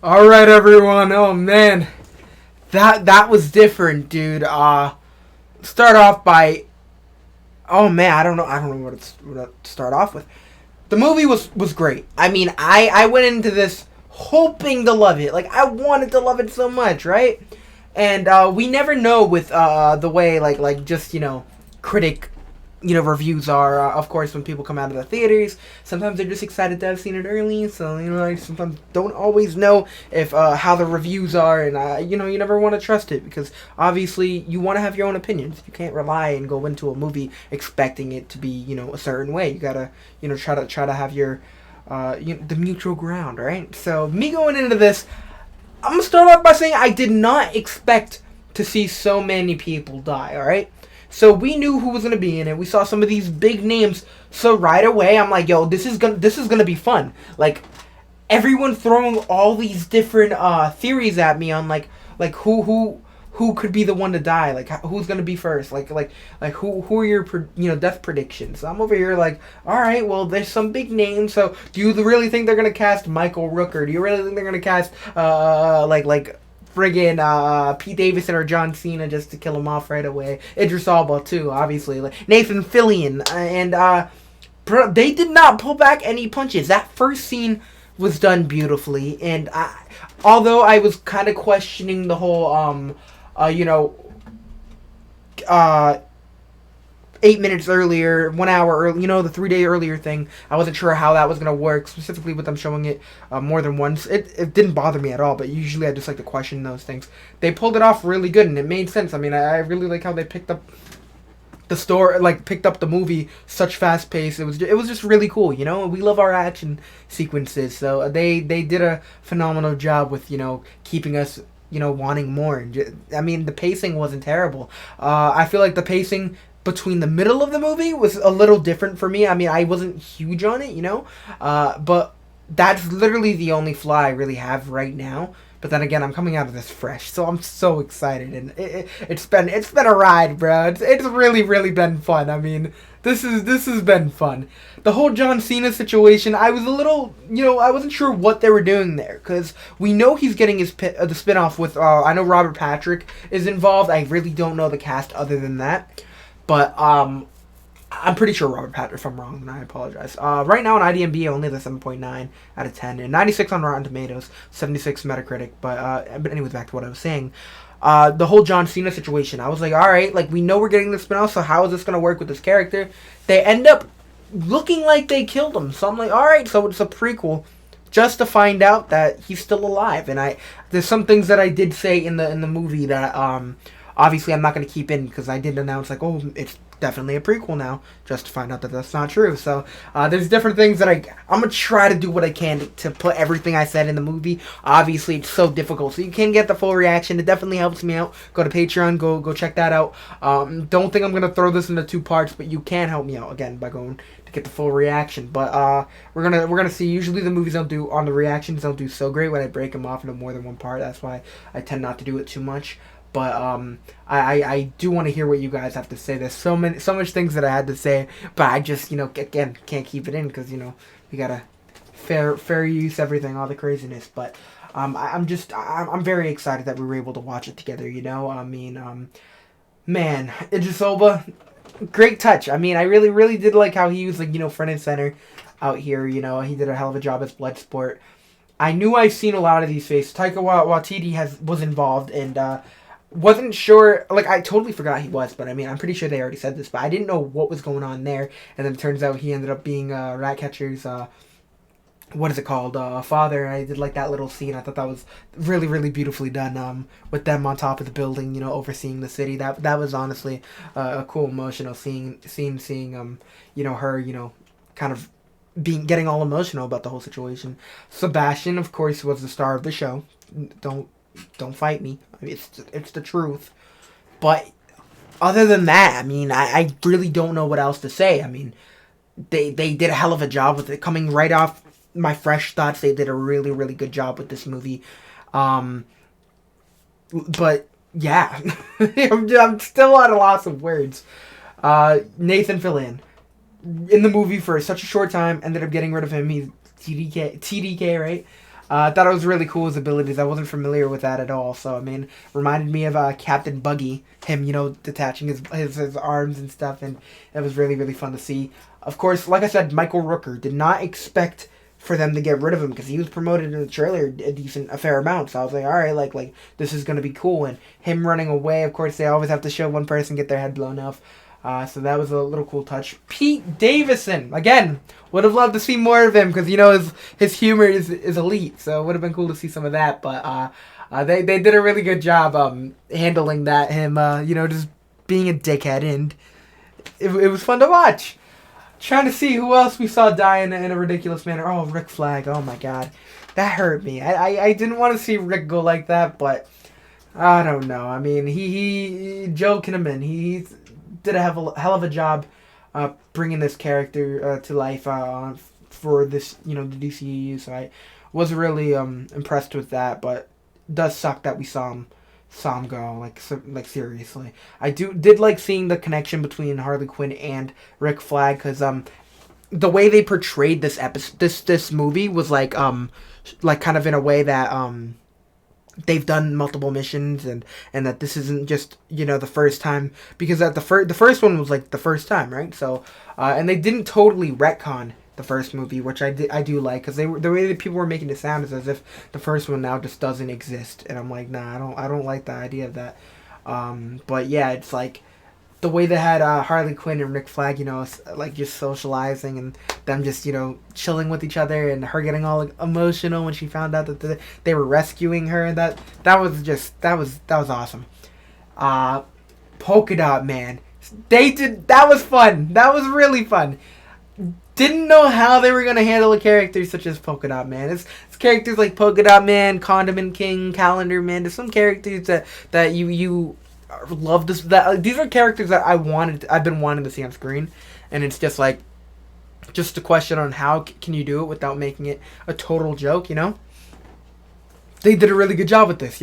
All right, everyone. Oh man, that was different, dude. Start off by. Oh man, I don't know what to start off with. The movie was great. I mean, I went into this hoping to love it. Like I wanted to love it so much, right? And we never know with the way like just critic reviews are. Of course, when people come out of the theaters, sometimes they're just excited to have seen it early. So I sometimes don't always know if how the reviews are, and you never want to trust it because obviously you want to have your own opinions. You can't rely and go into a movie expecting it to be a certain way. You gotta try to have your the mutual ground, right? So me going into this, I'm gonna start off by saying I did not expect to see so many people die. All right. So we knew who was gonna be in it. We saw some of these big names. So right away, I'm like, "Yo, this is gonna be fun." Like everyone throwing all these different theories at me on like who could be the one to die. Like who's gonna be first. Like who are your death predictions. So I'm over here like, all right, well there's some big names. So do you really think they're gonna cast Michael Rooker? Do you really think they're gonna cast like friggin' Pete Davidson or John Cena just to kill him off right away? Idris Elba too, obviously. Like Nathan Fillion, and they did not pull back any punches. That first scene was done beautifully, and although I was kind of questioning the whole uh 8 minutes earlier, 1 hour early, the 3 day earlier thing. I wasn't sure how that was going to work, specifically with them showing it more than once. It didn't bother me at all, but usually I just like to question those things. They pulled it off really good, and it made sense. I mean, I really like how they picked up picked up the movie such fast pace. It was just really cool. We love our action sequences, so they did a phenomenal job with keeping us wanting more. I mean, the pacing wasn't terrible. I feel like the pacing between the middle of the movie was a little different for me. I mean, I wasn't huge on it, but that's literally the only flaw I really have right now. But then again, I'm coming out of this fresh, so I'm so excited, and it's been a ride, bro. It's really been fun. I mean, this has been fun. The whole John Cena situation, I was a little, I wasn't sure what they were doing there, because we know he's getting his the spinoff with. I know Robert Patrick is involved. I really don't know the cast other than that. But I'm pretty sure Robert Patrick, if I'm wrong, and I apologize. Right now on IMDb, only the 7.9 out of 10, and 96 on Rotten Tomatoes, 76 Metacritic. But anyways, back to what I was saying. The whole John Cena situation, I was like, all right, like we know we're getting the spinoff, so how is this gonna work with this character? They end up looking like they killed him, so I'm like, all right, so it's a prequel, just to find out that he's still alive. And there's some things that I did say in the movie that obviously I'm not going to keep in, because I did announce like, oh, it's definitely a prequel now, just to find out that that's not true. So there's different things that I'm going to try to do what I can to put everything I said in the movie. Obviously it's so difficult, so you can get the full reaction. It definitely helps me out. Go to Patreon, go check that out. Don't think I'm going to throw this into 2 parts, but you can help me out again by going to get the full reaction. But we're gonna see. Usually the movies don't do on the reactions don't do so great when I break them off into more than one part. That's why I tend not to do it too much. But I do want to hear what you guys have to say. There's so much things that I had to say, but I just again can't keep it in, because we gotta fair use everything, all the craziness. But I'm very excited that we were able to watch it together. I mean, man, Idris Elba, great touch. I mean, I really did like how he was like front and center out here. He did a hell of a job as Bloodsport. I knew I've seen a lot of these faces. Taika Waititi was involved, and wasn't sure, like I totally forgot he was, but I mean I'm pretty sure they already said this, but I didn't know what was going on there. And then it turns out he ended up being Ratcatcher's what is it called, father. I did like that little scene. I thought that was really beautifully done, with them on top of the building, overseeing the city. That was honestly a cool emotional scene seeing her kind of getting all emotional about the whole situation. Sebastian, of course, was the star of the show. Don't fight me. I mean, it's the truth. But other than that, I mean, I really don't know what else to say. I mean, they did a hell of a job with it. Coming right off my fresh thoughts, they did a really good job with this movie. But yeah, I'm still at a loss of words. Nathan Fillion in the movie for such a short time ended up getting rid of him. He's TDK, right? I thought it was really cool, his abilities. I wasn't familiar with that at all. So, I mean, reminded me of Captain Buggy. Him, detaching his arms and stuff. And it was really, really fun to see. Of course, like I said, Michael Rooker. Did not expect for them to get rid of him because he was promoted in the trailer a fair amount. So I was like, all right, like this is gonna be cool. And him running away, of course, they always have to show one person get their head blown off. So that was a little cool touch. Pete Davidson again. Would have loved to see more of him because his humor is elite. So it would have been cool to see some of that. But they did a really good job handling that. Him just being a dickhead, and it was fun to watch. Trying to see who else we saw die in a ridiculous manner. Oh, Rick Flag. Oh, my God. That hurt me. I didn't want to see Rick go like that, but I don't know. I mean, Joe Kinnaman, he did a hell of a job bringing this character to life for this, the DCEU. So I was really impressed with that, but it does suck that we saw him go, like seriously. I did like seeing the connection between Harley Quinn and Rick Flag, because the way they portrayed this movie was like kind of in a way that they've done multiple missions, and that this isn't just the first time, because at the first one was like the first time, right? So and they didn't totally retcon the first movie, which I do like, because the way that people were making it sound is as if the first one now just doesn't exist, and I'm like, nah, I don't like the idea of that. But yeah, it's like the way they had Harley Quinn and Rick Flag, like just socializing, and them just chilling with each other, and her getting all emotional when she found out that they were rescuing her, and that was awesome. Polka Dot Man, that was fun. That was really fun. Didn't know how they were going to handle a character such as Polka Dot Man. It's characters like Polka Dot Man, Condiment King, Calendar Man. There's some characters that you love. These are characters that I've been wanting to see on screen. And it's just like, just a question on how can you do it without making it a total joke, They did a really good job with this,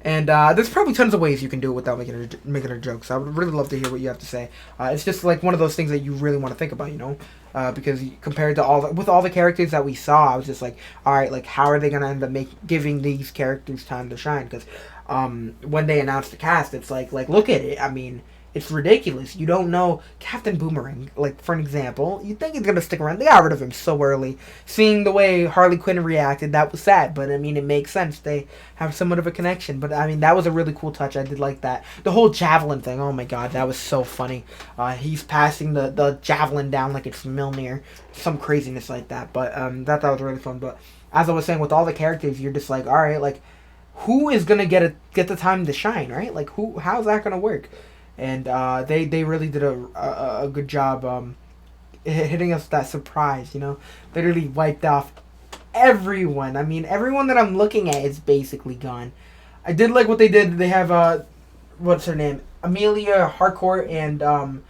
And there's probably tons of ways you can do it without making it a joke. So I would really love to hear what you have to say. It's just like one of those things that you really want to think about, because compared to all the characters that we saw, I was just like, all right, like how are they gonna end up giving these characters time to shine? Because when they announced the cast, it's like look at it. I mean, it's ridiculous. You don't know Captain Boomerang, like for an example. You think he's gonna stick around? They got rid of him so early. Seeing the way Harley Quinn reacted, that was sad. But I mean, it makes sense. They have somewhat of a connection. But I mean, that was a really cool touch. I did like that. The whole javelin thing. Oh my God, that was so funny. He's passing the javelin down like it's Milner, some craziness like that. But that was really fun. But as I was saying, with all the characters, you're just like, all right, like who is gonna get the time to shine, right? Like how's that gonna work? And they really did a good job hitting us that surprise, They really wiped off everyone. I mean, everyone that I'm looking at is basically gone. I did like what they did. They have, what's her name? Amelia Harcourt, and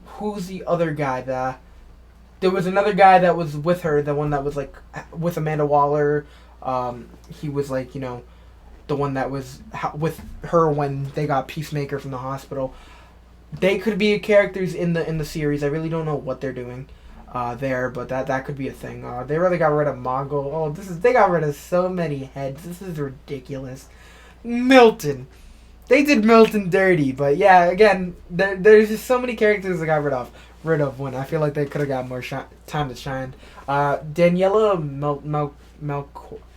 who's the other guy? There was another guy that was with her, the one that was like with Amanda Waller. He was like, the one that was with her when they got Peacemaker from the hospital. They could be characters in the series. I really don't know what they're doing there, but that could be a thing. They really got rid of Mongo. Oh, they got rid of so many heads. This is ridiculous. Milton. They did Milton dirty, but yeah, again, there's just so many characters that got rid of when I feel like they could have got more time to shine. Daniela Melchior?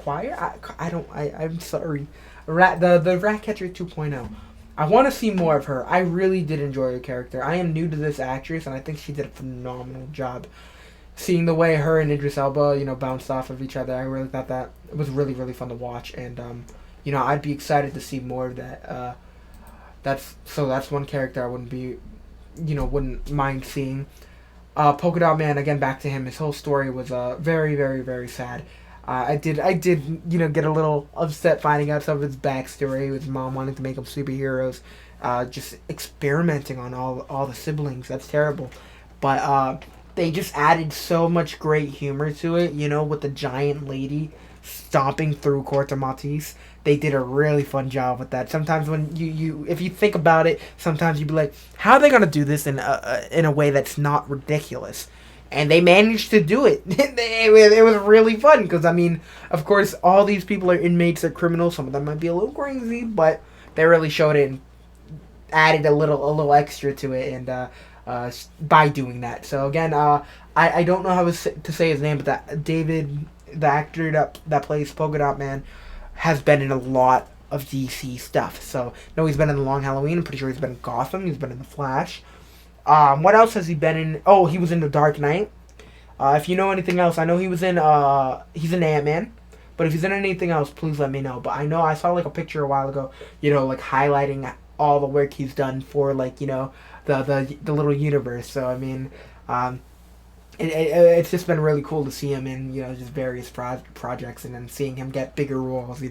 I'm sorry. The Ratcatcher 2.0. I want to see more of her. I really did enjoy her character. I am new to this actress, and I think she did a phenomenal job. Seeing the way her and Idris Elba, bounced off of each other, I really thought that it was really, really fun to watch. And, I'd be excited to see more of that. That's one character I wouldn't mind seeing. Polka Dot Man, again, back to him. His whole story was very, very, very sad. I did, get a little upset finding out some of his backstory. His mom wanting to make him superheroes, just experimenting on all the siblings. That's terrible. But they just added so much great humor to it. With the giant lady stomping through Corto Maltese. They did a really fun job with that. Sometimes when if you think about it, sometimes you'd be like, how are they gonna do this in a way that's not ridiculous? and they managed to do it. It was really fun because, I mean, of course, all these people are inmates, they're criminals. Some of them might be a little crazy, but they really showed it and added a little extra to it, and by doing that. So again, I don't know how to say his name, but that David, the actor that plays Polka Dot Man, has been in a lot of DC stuff. So no, he's been in The Long Halloween. I'm pretty sure he's been in Gotham. He's been in The Flash. What else has he been in? Oh, he was in The Dark Knight. If you know anything else, I know he's in Ant-Man. But if he's in anything else, please let me know. But I know I saw like a picture a while ago, like highlighting all the work he's done for the little universe. So I mean, it's just been really cool to see him in just various projects, and then seeing him get bigger roles.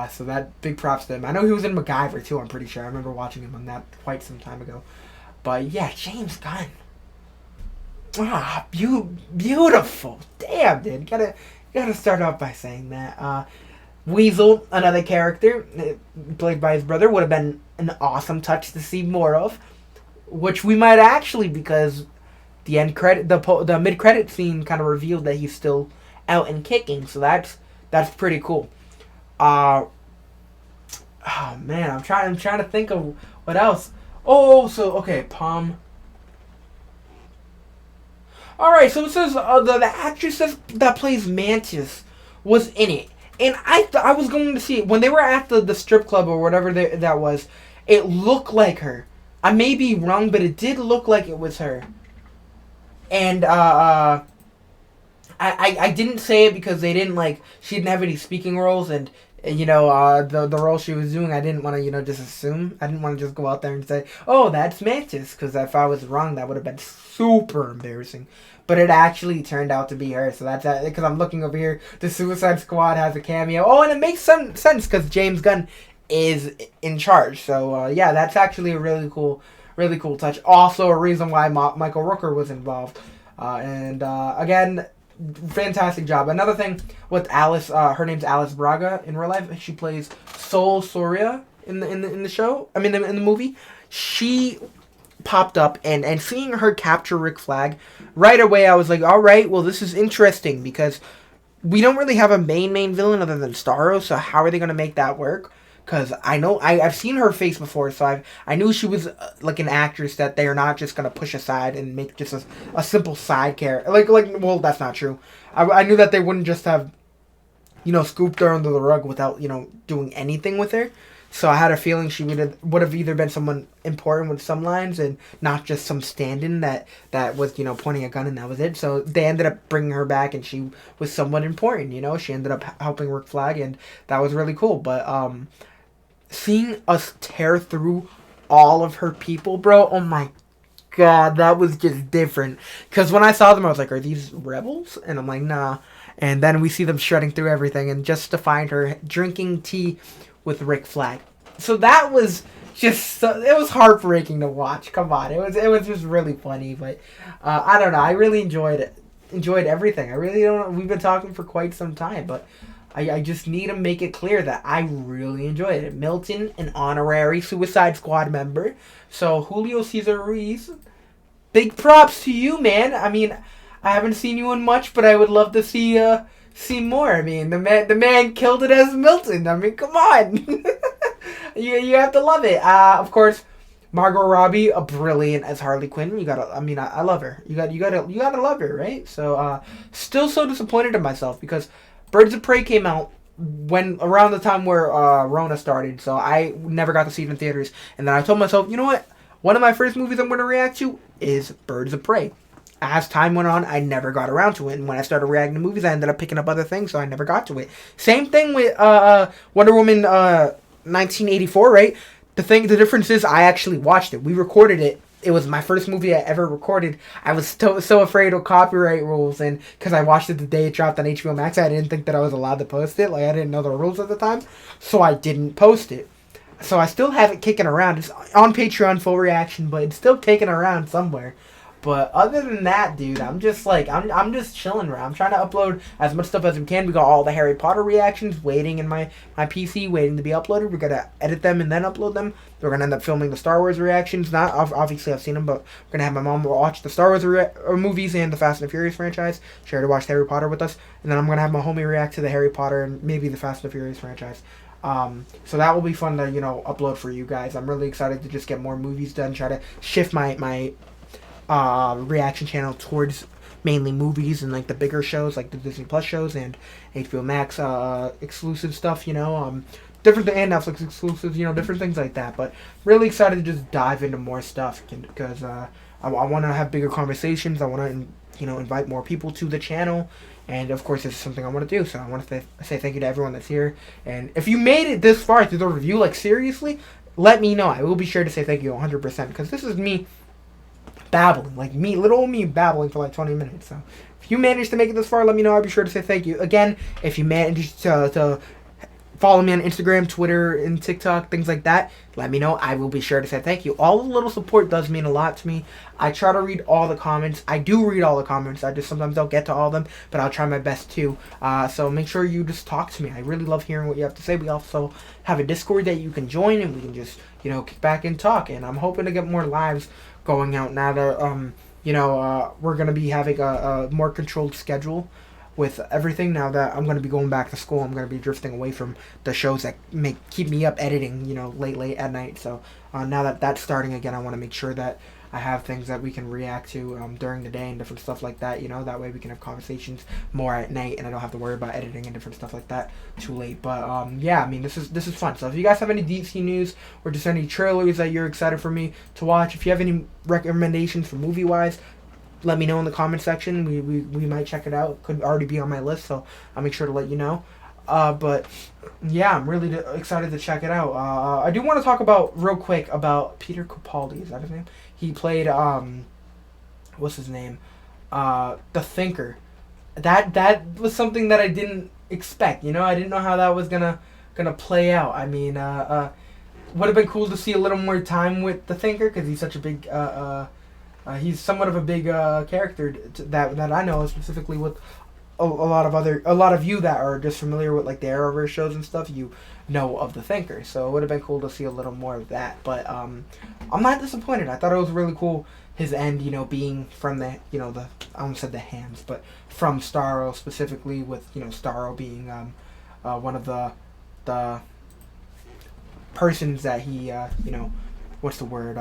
So that big props to him. I know he was in MacGyver too. I'm pretty sure. I remember watching him on that quite some time ago. But yeah, James Gunn. Beautiful. Damn, dude. Gotta start off by saying that. Weasel, another character played by his brother, would have been an awesome touch to see more of, which we might actually, because the mid credit scene kind of revealed that he's still out and kicking. So that's pretty cool. Oh man, I'm trying to think of what else. Oh, so okay, Palm. All right, so it says the actress that plays Mantis was in it, and I was going to see it when they were at the strip club or whatever that was. It looked like her. I may be wrong, but it did look like it was her. And I didn't say it because they didn't she didn't have any speaking roles, and the role she was doing, I didn't want to just assume. I didn't want to just go out there and say, oh, that's Mantis, because if I was wrong, that would have been super embarrassing. But it actually turned out to be her, so that's because I'm looking over here. The Suicide Squad has a cameo. Oh, and it makes some sense because James Gunn is in charge. So yeah, that's actually a really cool touch. Also, a reason why Michael Rooker was involved. And again, fantastic job. Another thing with Alice, her name's Alice Braga in real life. She plays Sol Soria in the show. I mean, in the movie, she popped up, and seeing her capture Rick Flag right away, I was like, all right, well, this is interesting because we don't really have a main villain other than Starro. So how are they going to make that work? Because I know I've seen her face before, so I knew she was like an actress that they are not just gonna push aside and make just a simple side character. Well, that's not true. I knew that they wouldn't just have scooped her under the rug without doing anything with her. So I had a feeling she would have either been someone important with some lines and not just some stand-in that was pointing a gun and that was it. So they ended up bringing her back, and she was somewhat important. She ended up helping Rick Flag, and that was really cool. But seeing us tear through all of her people, bro, oh my god, that was just different. Because when I saw them, I was like, are these rebels? And I'm like, nah. And then we see them shredding through everything, and just to find her drinking tea with Rick Flag. So that was just, it was heartbreaking to watch. Come on, it was just really funny. But I don't know, I really enjoyed everything. I really don't know, we've been talking for quite some time, but I just need to make it clear that I really enjoyed it. Milton, an honorary Suicide Squad member. So Julio Cesar Ruiz, big props to you, man. I mean, I haven't seen you in much, but I would love to see more. I mean, the man killed it as Milton. I mean, come on. you have to love it. Of course, Margot Robbie, brilliant as Harley Quinn. I love her. You gotta love her, right? So still so disappointed in myself because Birds of Prey came out around the time where Rona started, so I never got to see it in theaters. And then I told myself, you know what? One of my first movies I'm going to react to is Birds of Prey. As time went on, I never got around to it. And when I started reacting to movies, I ended up picking up other things, so I never got to it. Same thing with Wonder Woman 1984, right? The difference is I actually watched it. We recorded it. It was my first movie I ever recorded. I was so afraid of copyright rules, and because I watched it the day it dropped on HBO Max, I didn't think that I was allowed to post it. I didn't know the rules at the time, so I didn't post it. So I still have it kicking around. It's on Patreon, full reaction, but it's still kicking around somewhere. But other than that, dude, I'm just like I'm just chilling around. I'm trying to upload as much stuff as we can. We got all the Harry Potter reactions waiting in my PC, waiting to be uploaded. We're gonna edit them and then upload them. We're gonna end up filming the Star Wars reactions. Not obviously I've seen them, but we're gonna have my mom watch the Star Wars movies and the Fast and the Furious franchise. She already watched Harry Potter with us, and then I'm gonna have my homie react to the Harry Potter and maybe the Fast and the Furious franchise. So that will be fun to upload for you guys. I'm really excited to just get more movies done. Try to shift my reaction channel towards mainly movies and like the bigger shows, like the Disney Plus shows and HBO Max exclusive stuff. Different and Netflix exclusives. Different things like that. But really excited to just dive into more stuff because I want to have bigger conversations. I want to invite more people to the channel. And of course, this is something I want to do. So I want to say thank you to everyone that's here. And if you made it this far through the review, like seriously, let me know. I will be sure to say thank you 100% because this is me babbling, like little me babbling for like 20 minutes. So if you managed to make it this far, let me know. I'll be sure to say thank you. Again, if you managed to follow me on Instagram, Twitter, and TikTok, things like that, let me know. I will be sure to say thank you. All the little support does mean a lot to me. I try to read all the comments. I do read all the comments. I just sometimes don't get to all of them, but I'll try my best to. So make sure you just talk to me. I really love hearing what you have to say. We also have a Discord that you can join, and we can just, kick back and talk. And I'm hoping to get more lives going out now that, we're going to be having a more controlled schedule with everything. Now that I'm going to be going back to school, I'm going to be drifting away from the shows that keep me up editing, late at night. So now that that's starting again, I want to make sure that I have things that we can react to during the day and different stuff like that. That way we can have conversations more at night, and I don't have to worry about editing and different stuff like that too late. But yeah, I mean, this is fun. So if you guys have any DC news or just any trailers that you're excited for me to watch, if you have any recommendations for movie wise, let me know in the comment section. We might check it out. Could already be on my list, so I'll make sure to let you know. But yeah, I'm really excited to check it out. I do want to talk about real quick about Peter Capaldi. Is that his name? He played what's his name? The Thinker. That was something that I didn't expect. I didn't know how that was gonna play out. I mean, would have been cool to see a little more time with the Thinker because he's such a big. He's somewhat of a big character that I know, specifically with a lot of you that are just familiar with like the Arrowverse shows and stuff. You know of the Thinker, so it would have been cool to see a little more of that. But I'm not disappointed. I thought it was really cool. His end, being from the I almost said the hands, but from Starro specifically, with Starro being one of the persons that he what's the word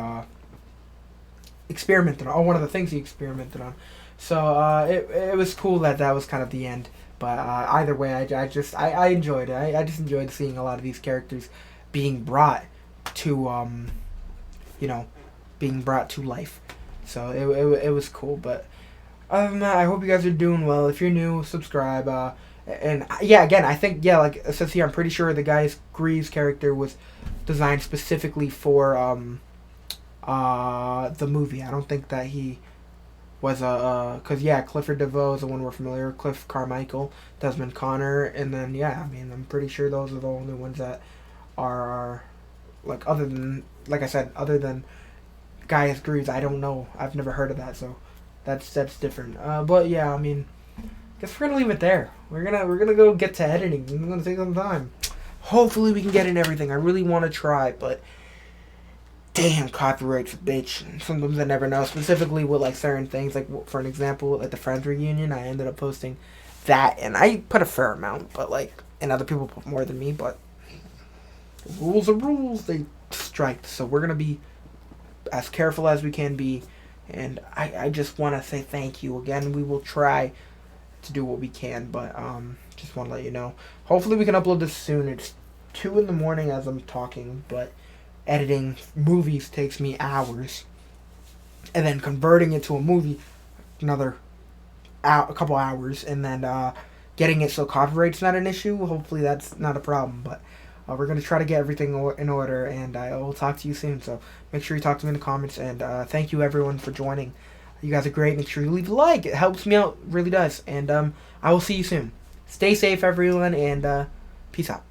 experimented on, or one of the things he experimented on. So it was cool that was kind of the end. But either way, I enjoyed it. I just enjoyed seeing a lot of these characters being brought to being brought to life. So it was cool. But other than that, I hope you guys are doing well. If you're new, subscribe. And yeah, again, I think like it says here, I'm pretty sure the guy's Greaves character was designed specifically for the movie. I don't think that he was because Clifford DeVoe is the one we're familiar with, Cliff Carmichael, Desmond Connor, and then I mean, I'm pretty sure those are the only ones that are like, other than, like I said, other than Gaius Greaves, I don't know. I've never heard of that, so that's different. But yeah, I mean, I guess we're gonna leave it there. We're gonna go get to editing. It's gonna take some time. Hopefully we can get in everything. I really want to try, but damn, copyright's a bitch. Sometimes I never know. Specifically with like certain things, like for an example, like the Friends reunion, I ended up posting that, and I put a fair amount, but like, and other people put more than me. But rules are rules. They strike. So we're gonna be as careful as we can be, and I just want to say thank you again. We will try to do what we can, but just want to let you know. Hopefully we can upload this soon. It's 2 a.m. as I'm talking, but editing movies takes me hours, and then converting it to a movie a couple hours, and then getting it so copyright's not an issue. Hopefully that's not a problem, but we're going to try to get everything in order, and I will talk to you soon. So make sure you talk to me in the comments, and thank you everyone for joining. You guys are great. Make sure you leave a like. It helps me out, really does. And I will see you soon. Stay safe, everyone, and peace out.